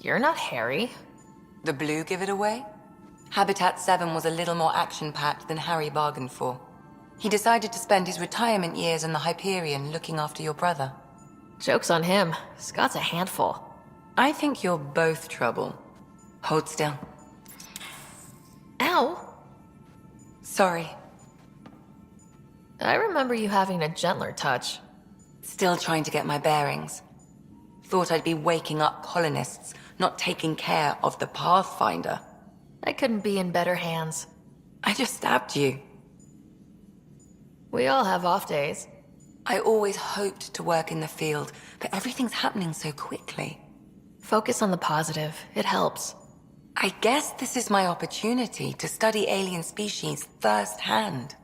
You're not Harry. The blue give it away? Habitat 7 was a little more action-packed than Harry bargained for. He decided to spend his retirement years in the Hyperion looking after your brother. Joke's on him. Scott's a handful. I think you're both trouble. Hold still. Ow! Sorry. I remember you having a gentler touch. Still trying to get my bearings. Thought I'd be waking up colonists, not taking care of the Pathfinder. I couldn't be in better hands. I just stabbed you. We all have off days. I always hoped to work in the field, but everything's happening so quickly. Focus on the positive. It helps. I guess this is my opportunity to study alien species firsthand.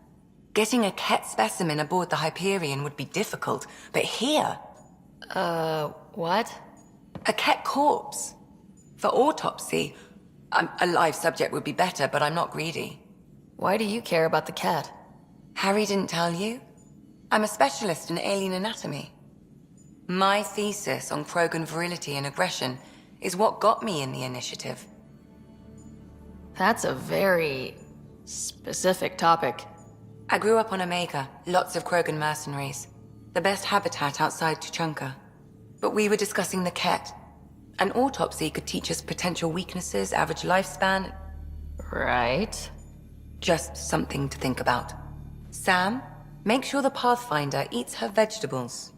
Getting a Ket specimen aboard the Hyperion would be difficult, but here... What? A Ket corpse. For autopsy, a live subject would be better, but I'm not greedy. Why do you care about the cat? Harry didn't tell you? I'm a specialist in alien anatomy. My thesis on Krogan virility and aggression is what got me in the initiative. That's a very specific topic. I grew up on Omega, lots of Krogan mercenaries. The best habitat outside Tuchanka. But we were discussing the Ket. An autopsy could teach us potential weaknesses, average lifespan. Right. Just something to think about. Sam, make sure the Pathfinder eats her vegetables.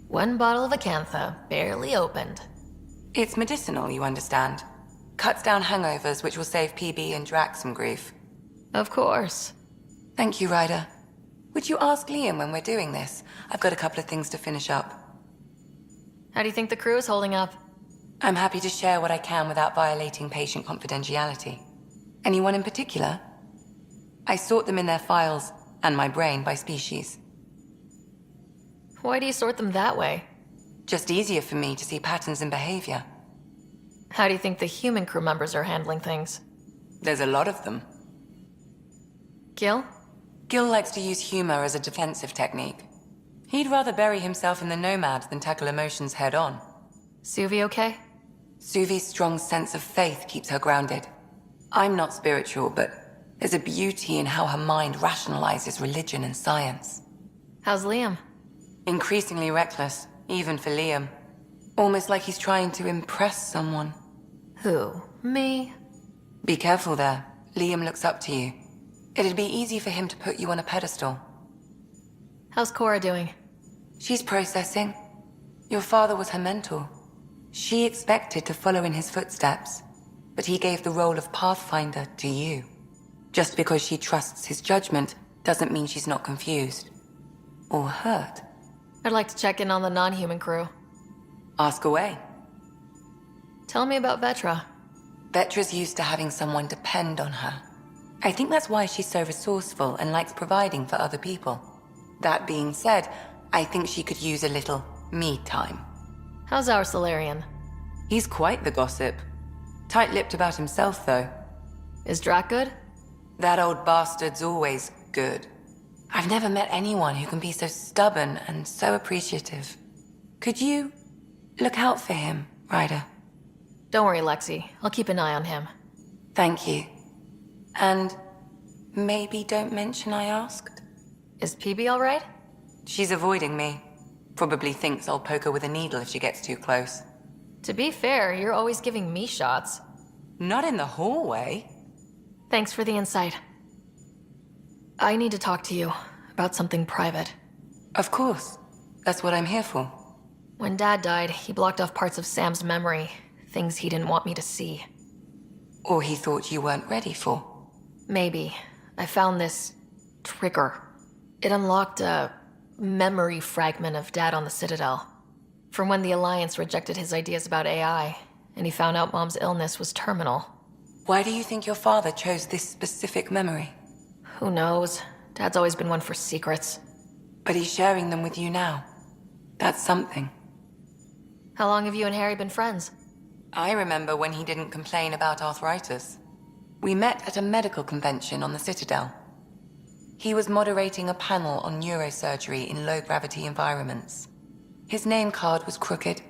One bottle of Acantha, barely opened. It's medicinal, you understand. Cuts down hangovers, which will save PB and Drax some grief. Of course. Thank you, Ryder. Would you ask Liam when we're doing this? I've got a couple of things to finish up. How do you think the crew is holding up? I'm happy to share what I can without violating patient confidentiality. Anyone in particular? I sort them in their files, and my brain, by species. Why do you sort them that way? Just easier for me to see patterns in behavior. How do you think the human crew members are handling things? There's a lot of them. Gil? Gil likes to use humor as a defensive technique. He'd rather bury himself in the Nomad than tackle emotions head-on. Suvi okay? Suvi's strong sense of faith keeps her grounded. I'm not spiritual, but there's a beauty in how her mind rationalizes religion and science. How's Liam? Increasingly reckless, even for Liam. Almost like he's trying to impress someone. Who? Me? Be careful there. Liam looks up to you. It'd be easy for him to put you on a pedestal. How's Cora doing? She's processing. Your father was her mentor. She expected to follow in his footsteps, but he gave the role of Pathfinder to you. Just because she trusts his judgment doesn't mean she's not confused. Or hurt. I'd like to check in on the non-human crew. Ask away. Tell me about Vetra. Vetra's used to having someone depend on her. I think that's why she's so resourceful and likes providing for other people. That being said, I think she could use a little me time. How's our Solarian? He's quite the gossip. Tight-lipped about himself, though. Is Drac good? That old bastard's always good. I've never met anyone who can be so stubborn and so appreciative. Could you look out for him, Ryder? Don't worry, Lexi. I'll keep an eye on him. Thank you. And maybe don't mention I asked? Is PB all right? She's avoiding me. Probably thinks I'll poke her with a needle if she gets too close. To be fair, you're always giving me shots. Not in the hallway. Thanks for the insight. I need to talk to you about something private. Of course. That's what I'm here for. When Dad died, he blocked off parts of Sam's memory, things he didn't want me to see. Or he thought you weren't ready for. Maybe. I found this trigger. It unlocked a memory fragment of Dad on the Citadel. From when the Alliance rejected his ideas about AI, and he found out Mom's illness was terminal. Why do you think your father chose this specific memory? Who knows? Dad's always been one for secrets. But he's sharing them with you now. That's something. How long have you and Harry been friends? I remember when he didn't complain about arthritis. We met at a medical convention on the Citadel. He was moderating a panel on neurosurgery in low-gravity environments. His name card was crooked,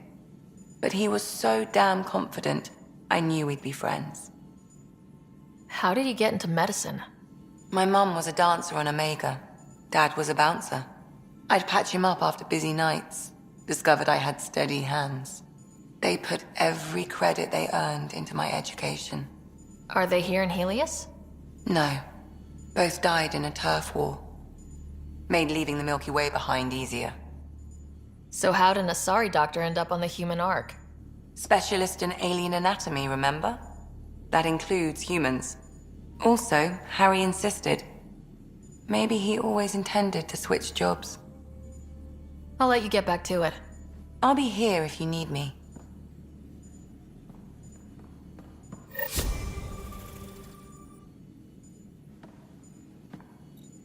but he was so damn confident, I knew we'd be friends. How did you get into medicine? My mum was a dancer on Omega. Dad was a bouncer. I'd patch him up after busy nights. Discovered I had steady hands. They put every credit they earned into my education. Are they here in Helios? No. Both died in a turf war. Made leaving the Milky Way behind easier. So how did an Asari doctor end up on the human Ark? Specialist in alien anatomy, remember? That includes humans. Also, Harry insisted. Maybe he always intended to switch jobs. I'll let you get back to it. I'll be here if you need me.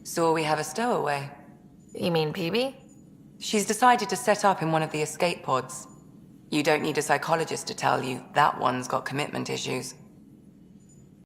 So we have a stowaway. You mean PB? She's decided to set up in one of the escape pods. You don't need a psychologist to tell you that one's got commitment issues.